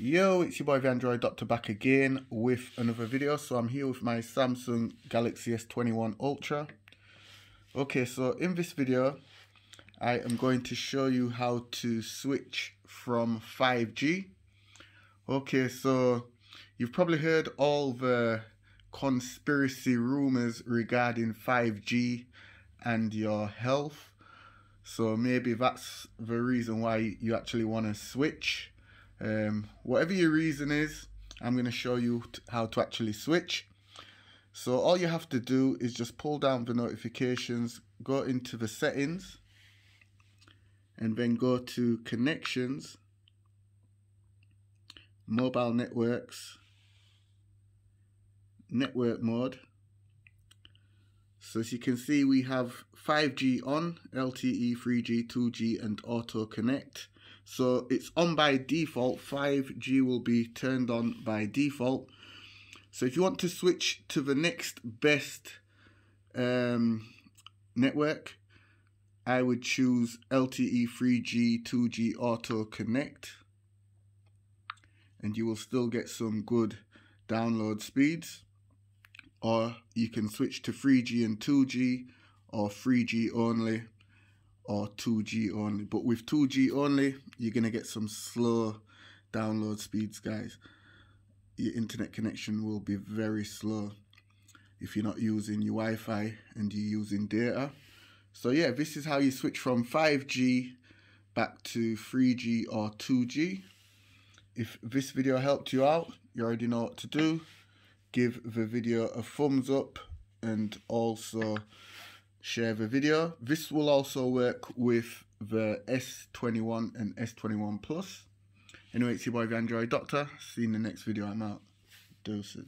Yo, it's your boy the Android Doctor back again with another video. So I'm here with my Samsung Galaxy S21 Ultra. Okay, so in this video I am going to show you how to switch from 5G. Okay, so you've probably heard all the conspiracy rumors regarding 5G and your health. So maybe that's the reason why you actually want to switch. Whatever your reason is, I'm going to show you how to actually switch. So all you have to do is just pull down the notifications, go into the settings, and then go to connections, mobile networks, network mode. So as you can see, we have 5G on, LTE, 3G, 2G and auto connect. So it's on by default. 5G will be turned on by default. So if you want to switch to the next best network, I would choose LTE, 3G, 2G auto connect, and you will still get some good download speeds. Or you can switch to 3G and 2G, or 3G only, or 2G only. But with 2G only, you're going to get some slow download speeds, guys. Your internet connection will be very slow if you're not using your Wi-Fi and you're using data. So yeah, this is how you switch from 5G back to 3G or 2G. If this video helped you out, you already know what to do. Give the video a thumbs up and also share the video. This will also work with the S21 and S21 Plus. Anyway, it's your boy the Android Doctor. See you in the next video. I'm out. Deuces.